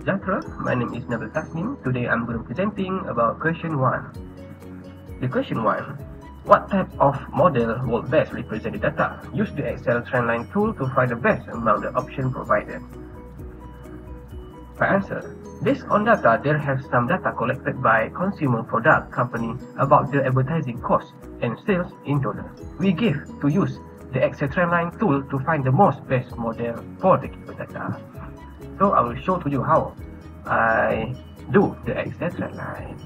sejahtera. My name is Nabil Tasnim. Today I'm going to be presenting about question 1. The question 1. What type of model will best represent the data? Use the Excel trendline tool to find the best among the options provided. My answer. Based on data, there have some data collected by consumer product company about the advertising cost and sales in total. We give to use the Excel trendline tool to find the most best model for the given data. So I will show to you how I do the Excel trendline.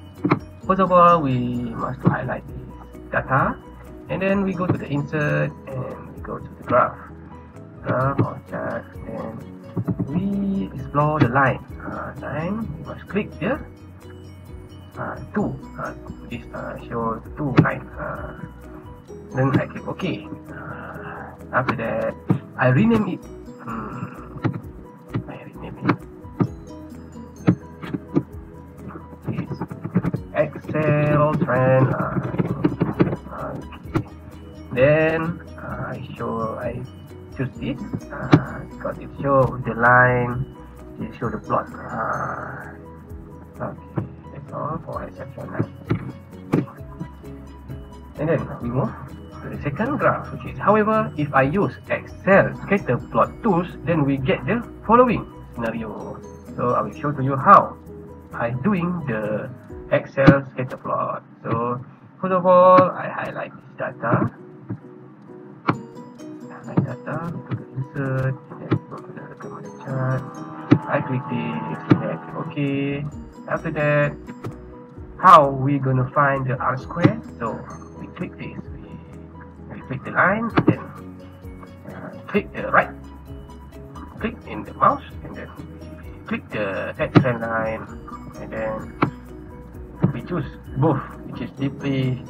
First of all, we must highlight this data, and then we go to the insert and we go to the graph or chart, and we explore the line. We must click here. This show 2 lines. Then I click OK. After that, I rename it. It's Excel trend line. Okay. Then I choose this because it shows the line, it shows the plot. Okay, that's all for exception line. And then we move to the second graph, which is, however, if I use Excel scatter plot tools, then we get the following scenario. So I will show to you how I doing the Excel scatter plot. So first of all, I highlight this data. Go to the insert, then go to the recommended chart. I click this, then I click OK. After that, how we gonna find the R square? So we click this, we click the line, then click the right, click in the mouse, and then we click the Excel line, and then we choose both, which is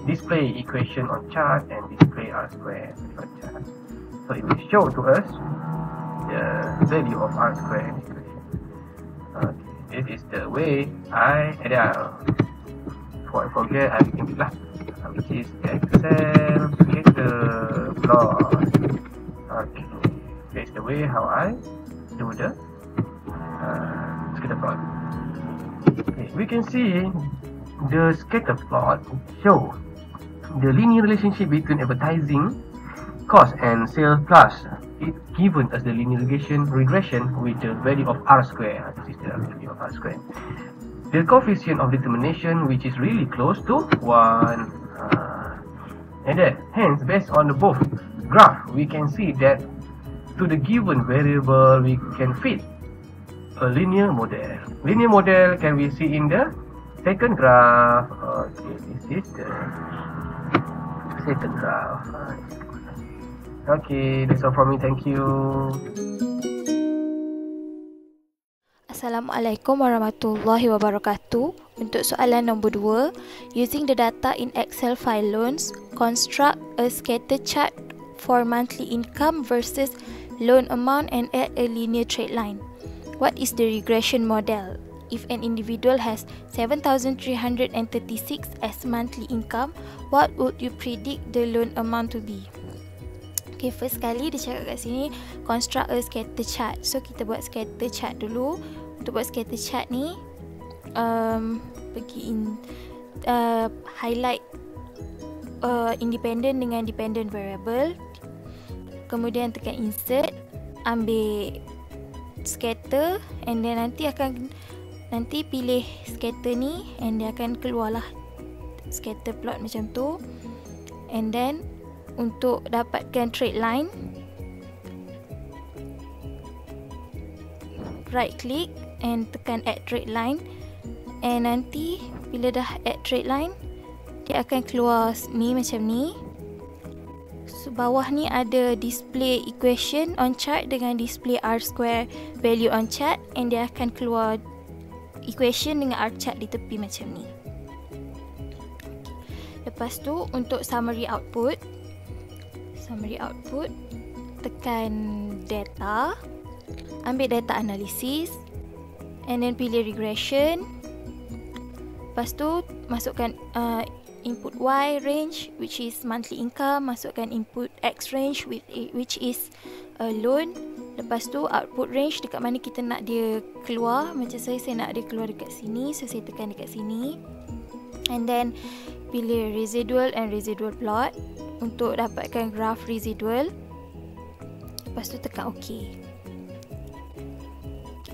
display equation on chart and display R square on chart. So it will show to us the value of R square equation. Okay, this is the way before I forget, I can do that, which is Excel scatter plot. Okay, that's the way how I do the scatter plot. Okay, we can see the scatter plot show the linear relationship between advertising cost and sales plus it given us the linear regression with the value of R square. This is the value of R square. The coefficient of determination, which is really close to 1. And then hence, based on the both graph, we can see that to the given variable we can fit a linear model. Linear model can we see in the second graph. Okay, this is the second graph. Okay, that's all from me. Thank you. Assalamualaikum warahmatullahi wabarakatuh. Untuk soalan nombor 2, using the data in Excel file loans, construct a scatter chart for monthly income versus loan amount and add a linear trade line. What is the regression model? If an individual has 7,336 as monthly income, what would you predict the loan amount to be? Okay, first kali dia cakap kat sini construct a scatter chart. So kita buat scatter chart dulu. Untuk buat scatter chart ni, highlight independent dengan dependent variable. Kemudian tekan insert, ambil scatter, and then nanti pilih scatter ni, and dia akan keluarlah scatter plot macam tu. And then untuk dapatkan trade line, right click and tekan add trade line, and nanti bila dah add trade line, dia akan keluar ni macam ni. So bawah ni ada display equation on chart dengan display R square value on chart, and dia akan keluar equation dengan R chart di tepi macam ni. Lepas tu untuk summary output, tekan data, ambil data analysis, and then pilih regression. Lepas tu masukkan input Y range, which is monthly income, masukkan input X range which is a loan, Lepas tu output range dekat mana kita nak dia keluar. Macam saya nak dia keluar dekat sini, so saya tekan dekat sini. And then pilih residual and residual plot untuk dapatkan graph residual. Lepas tu tekan OK.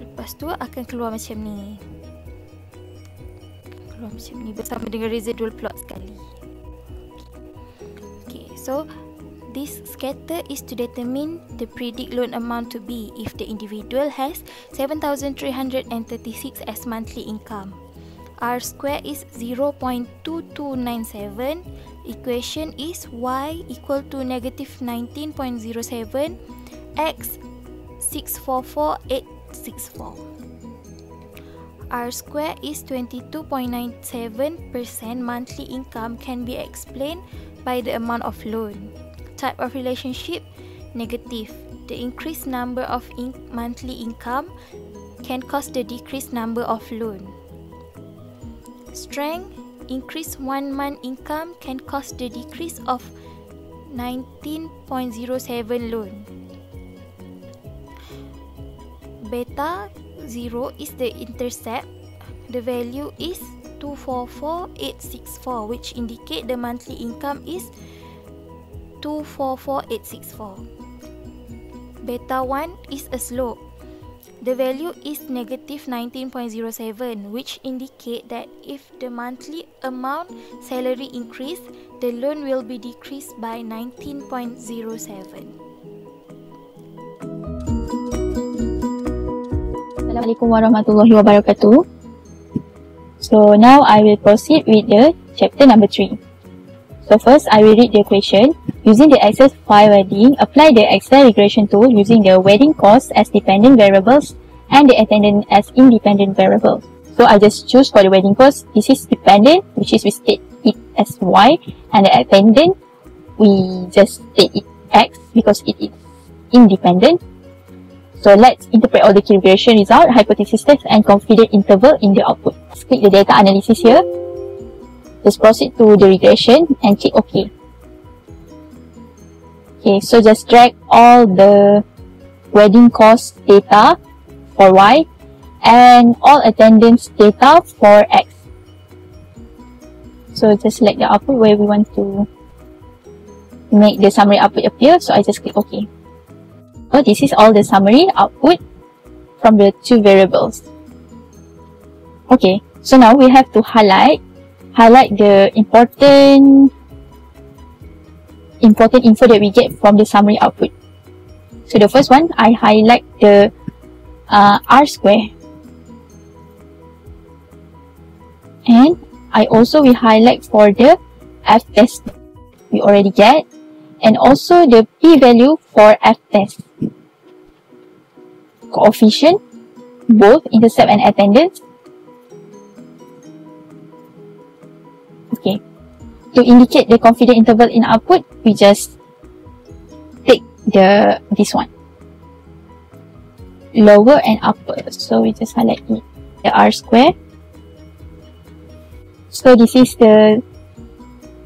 Lepas tu akan keluar macam ni. Keluar macam ni bersama dengan residual plot sekali. Okay, so this scatter is to determine the predict loan amount to be if the individual has 7,336 as monthly income. R square is 0.2297. Equation is y equal to negative 19.07 x 644,864. R square is 22.97%. Monthly income can be explained by the amount of loan. Type of relationship, negative. The increased number of monthly income can cause the decreased number of loan. Strength, increased 1 month income can cause the decrease of 19.07 loan. Beta 0 is the intercept. The value is 244,864, which indicate the monthly income is 244,864. Beta 1 is a slope. The value is negative 19.07, which indicate that if the monthly amount salary increase, the loan will be decreased by 19.07. Assalamualaikum warahmatullahi wabarakatuh. So now I will proceed with the chapter number 3. So first I will read the question. Using the Excel file wedding, apply the Excel regression tool using the wedding cost as dependent variables and the attendant as independent variables. So I just choose for the wedding cost. This is dependent, which is we state it as Y, and the attendant we just state it X because it is independent. So let's interpret all the key regression result, hypothesis test and confidence interval in the output. Let's click the data analysis here. Just proceed to the regression and click OK. Okay, so just drag all the wedding cost data for Y and all attendance data for X. So just select the output where we want to make the summary output appear. So I just click OK. So this is all the summary output from the two variables. Okay, so now we have to highlight the important info that we get from the summary output. So the first one, I highlight the R square, and I also will highlight for the F test we already get, and also the P value for F test, coefficient, both intercept and attendance. Okay. To indicate the confidence interval in output, we just take this one, lower and upper. So we just highlight it, the R square. So this is the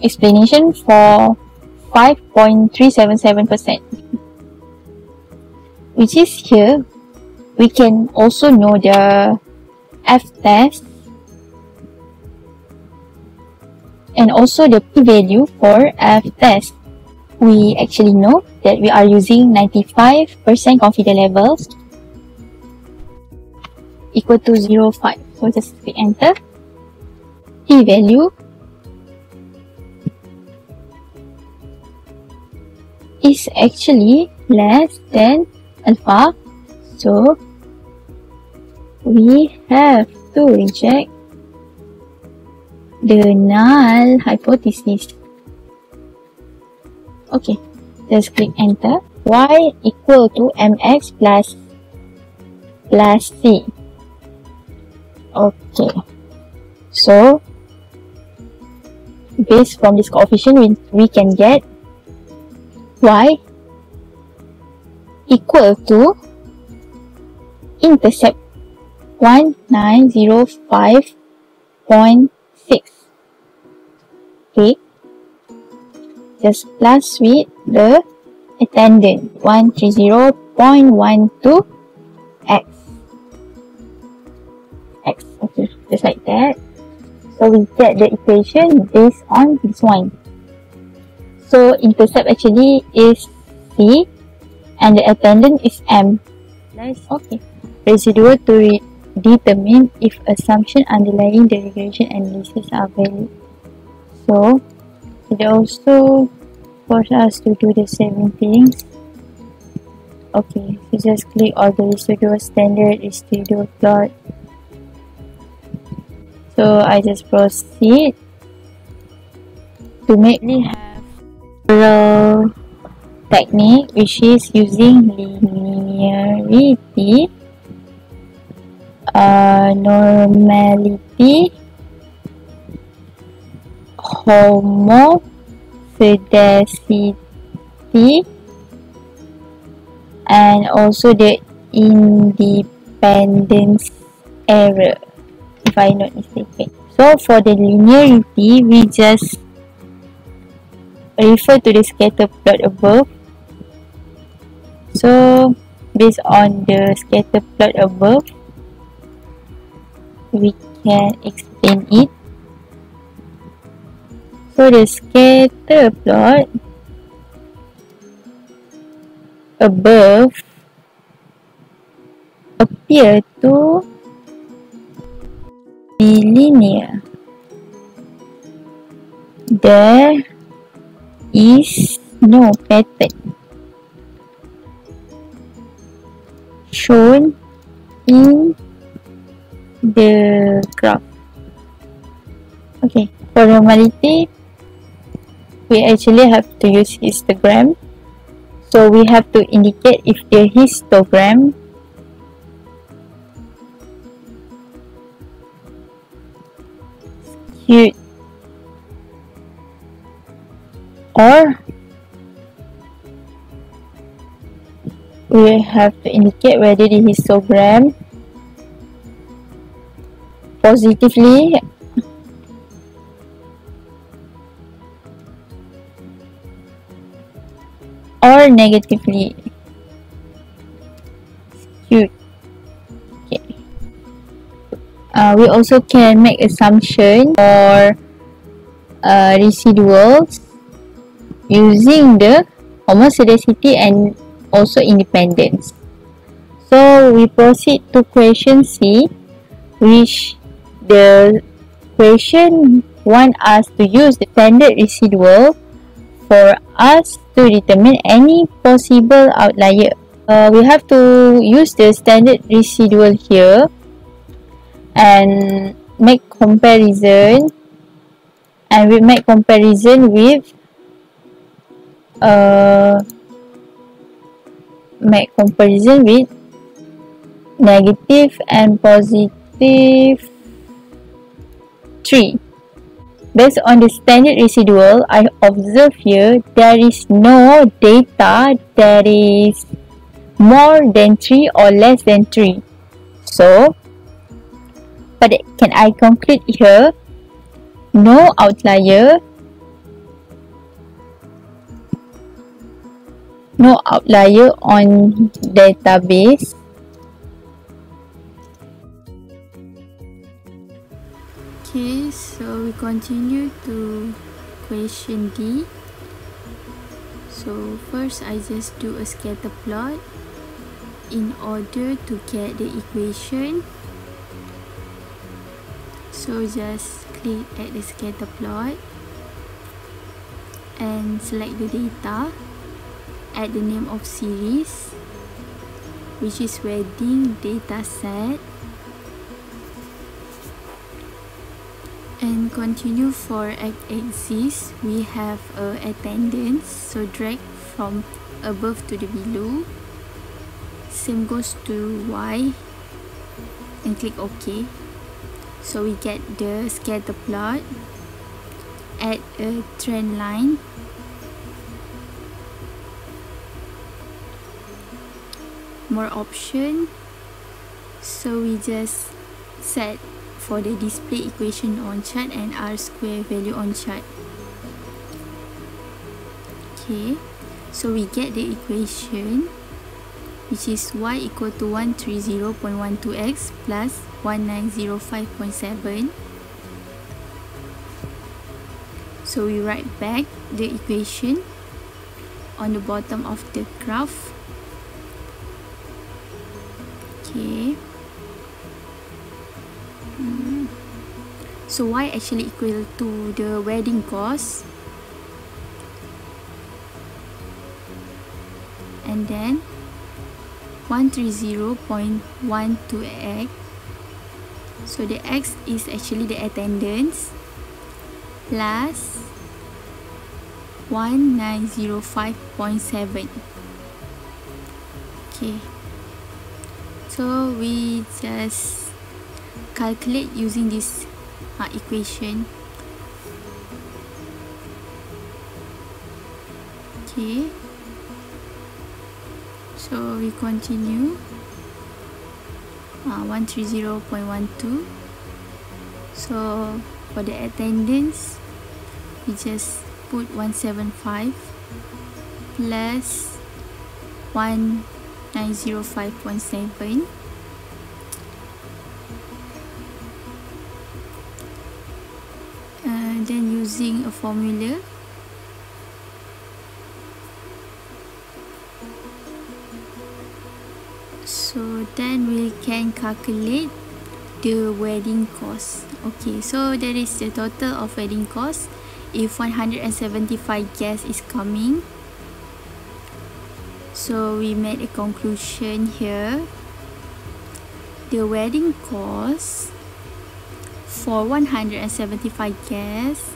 explanation for 5.377%, which is here. We can also know the F test and also the p-value for F test. We actually know that we are using 95% confidence levels equal to 0.5. So just click enter. P-value is actually less than alpha. So we have to reject the null hypothesis. Okay, just click enter. Y equal to mx plus c. Okay, so based from this coefficient, we can get y equal to intercept 1905.6. Okay, just plus with the attendant 130.6. 0.12 x. Okay, just like that. So we get the equation based on this one. So intercept actually is C and the attendant is M. Okay. Residual to determine if assumption underlying the regression analysis are valid. So it also forces us to do the same things. Okay, so just click all the residual standard residual plot. So I just proceed to make me have several technique which is using linearity, normality, homoscedasticity, and also the independence error, if I'm not mistaken. So for the linearity, we just refer to the scatter plot above. So based on the scatter plot above, we can explain it. So the scatter plot above appear to be linear. There is no pattern shown in the graph. Okay, for normality, we actually have to use histogram. So we have to indicate if the histogram skewed or we have to indicate whether the histogram positively or negatively skewed. Okay. We also can make assumption or residuals using the homoscedasticity and also independence. So we proceed to question C, which the question want us to use the standard residual for us to determine any possible outlier. We have to use the standard residual here and make comparison, and we make comparison with negative and positive 3. Based on the standard residual, I observe here there is no data that is more than 3 or less than 3. So, but can I conclude here? No outlier. No outlier on database. Okay, so we continue to question D. So first I just do a scatter plot in order to get the equation. So just click at the scatter plot and select the data, add the name of series, which is wedding data set, and continue for x-axis. We have attendance, so drag from above to the below. Same goes to y and click OK. So we get the scatter plot, add a trend line, more option. So we just set for the display equation on chart and R square value on chart. Okay, so we get the equation which is y equal to 130.12x plus 1905.7. So we write back the equation on the bottom of the graph. Okay. So y actually equal to the wedding cost, and then 130.12x. So the x is actually the attendance plus 1905.7. Okay, so we just calculate using this equation. Okay, so we continue. 130.12. So for the attendance, we just put 175 plus 1905.7. Then using a formula, so then we can calculate the wedding cost. Okay, so that is the total of wedding cost if 175 guests is coming. So we made a conclusion here. The wedding cost for 175 guests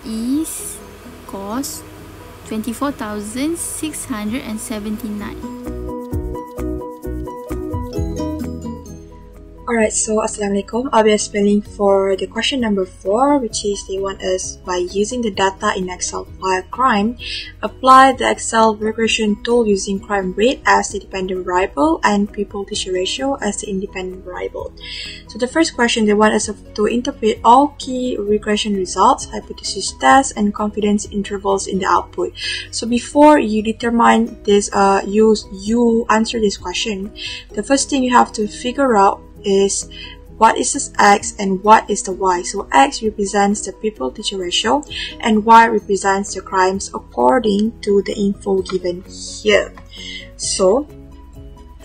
is cost 24,679. Alright, so Assalamualaikum. I'll be explaining for the question number 4, which is they want us by using the data in Excel file crime, apply the Excel regression tool using crime rate as the dependent variable and people-teacher ratio as the independent variable. So the first question, they want us to interpret all key regression results, hypothesis tests, and confidence intervals in the output. So before you determine this, you answer this question, the first thing you have to figure out is what is this x and what is the y. So x represents the people-teacher ratio and y represents the crimes according to the info given here. So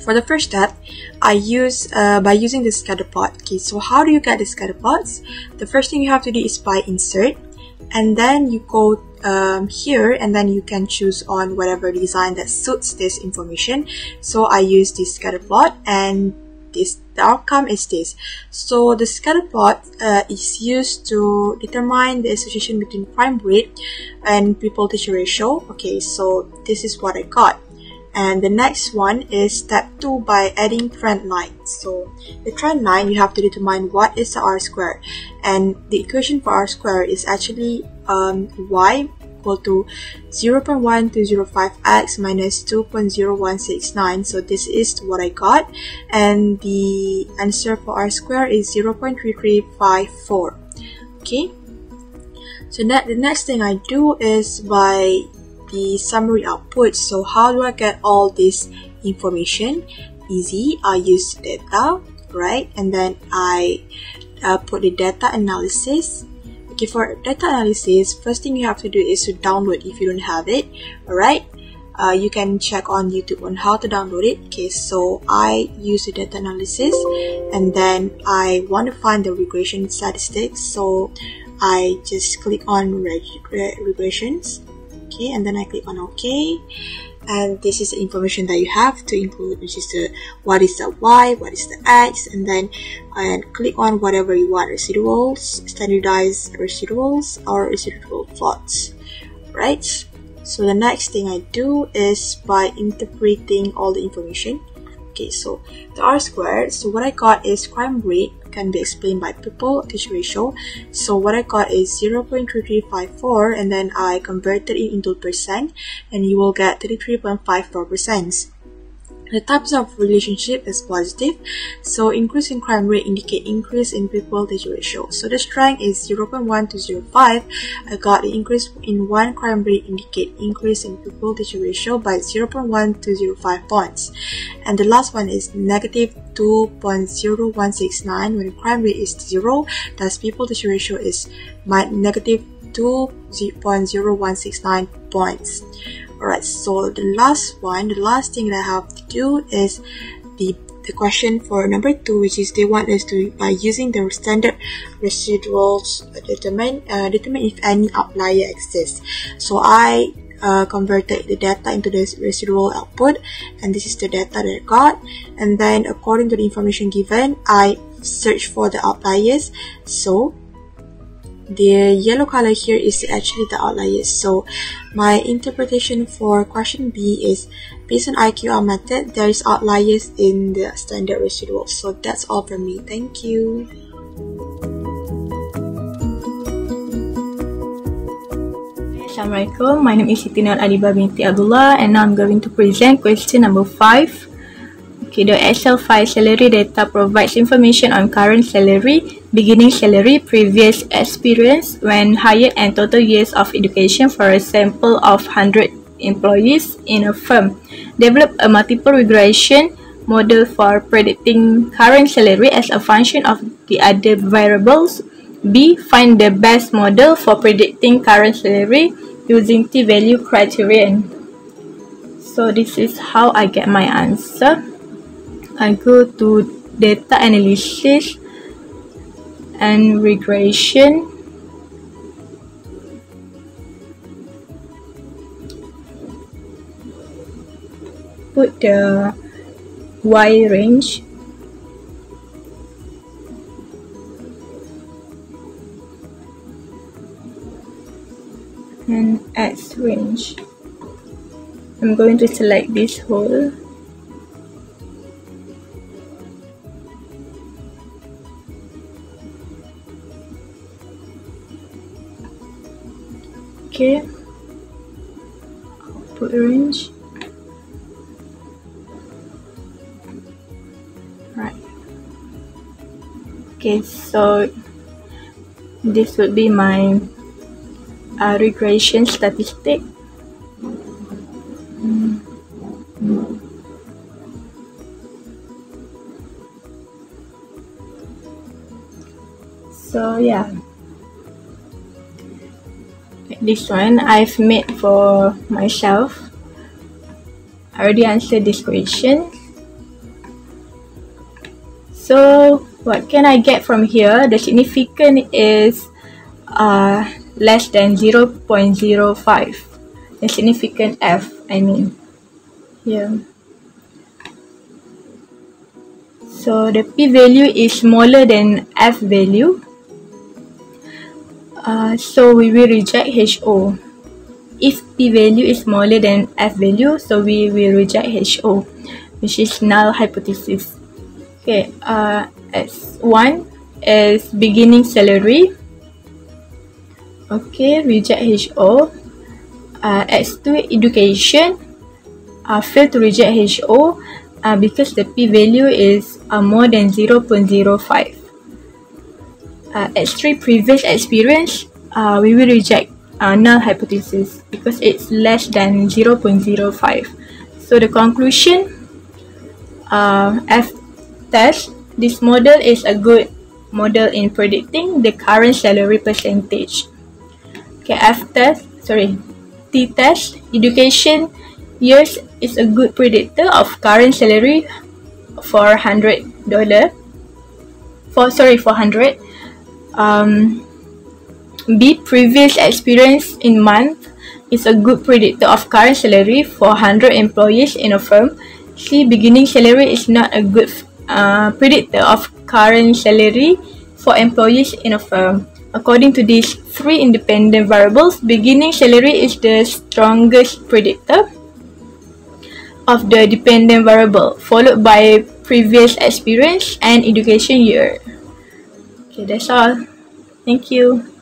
for the first step, I use by using the scatter plot. Okay, so how do you get the scatter plots? The first thing you have to do is by insert, and then you go here, and then you can choose on whatever design that suits this information. So I use this scatter plot, and the outcome is this. So the scatter plot is used to determine the association between crime rate and people-teacher ratio. Okay, so this is what I got. And the next one is step 2 by adding trend line. So the trend line, you have to determine what is the R square, and the equation for R square is actually y equal to 0.1205x minus 2.0169. So this is what I got, and the answer for R square is 0.3354. Okay, so the next thing I do is by the summary output. So how do I get all this information? Easy, I use data, right? And then I put the data analysis. Okay, for data analysis, first thing you have to do is to download if you don't have it. Alright, you can check on YouTube on how to download it. Okay, so I use the data analysis, and then I want to find the regression statistics. So I just click on regressions. Okay, and then I click on OK, and this is the information that you have to include, which is the what is the y, what is the x, and then click on whatever you want, residuals, standardized residuals, or residual plots, right? So the next thing I do is by interpreting all the information. Okay, so the R squared, so what I got is crime rate can be explained by people-teacher ratio. So what I got is 0.3354, and then I converted it into percent, and you will get 33.54%. The types of relationship is positive. So increase in crime rate indicate increase in people-to ratio. So the strength is 0.1 to 0.5. I got the increase in one crime rate indicate increase in people-to ratio by 0.1 to 0.5 points. And the last one is negative 2.0169 when crime rate is 0. Thus people-to ratio is negative 2.0169 points. Alright, so the last thing that I have to do is the question for number 2, which is they want us to, by using the standard residuals, determine if any outlier exists. So I converted the data into the residual output, and this is the data that I got. And then according to the information given, I search for the outliers. So the yellow color here is actually the outliers. So my interpretation for question B is based on IQR method, there is outliers in the standard residual. So that's all from me. Thank you. Assalamualaikum, my name is Siti Nur Adibah binti Abdullah, and now I'm going to present question number 5. Okay, the Excel file salary data provides information on current salary, beginning salary, previous experience when hired, and total years of education for a sample of 100 employees in a firm. Develop a multiple regression model for predicting current salary as a function of the other variables. B. Find the best model for predicting current salary using t-value criterion. So this is how I get my answer. I go to data analysis and regression. Put the Y range. And X range. I'm going to select this whole. Okay, output range. Right. Okay, so this would be my regression statistic. So yeah, this one I've made for myself. I already answered this question. So what can I get from here? The significant is less than 0.05. The significant F, I mean. Here. So the p-value is smaller than F value. So we will reject HO. If p-value is smaller than F value, so we will reject HO, which is null hypothesis. Okay, S1 is beginning salary. Okay, reject HO. X2 education. Fail to reject HO because the p-value is more than 0.05. X3 previous experience, we will reject null hypothesis because it's less than 0.05. So the conclusion, F test, this model is a good model in predicting the current salary percentage. Okay, T test, education years is a good predictor of current salary for $100. For 100. B, previous experience in month is a good predictor of current salary for 100 employees in a firm. C, beginning salary is not a good predictor of current salary for employees in a firm. According to these three independent variables, beginning salary is the strongest predictor of the dependent variable, followed by previous experience and education year. Okay, that's all. Thank you.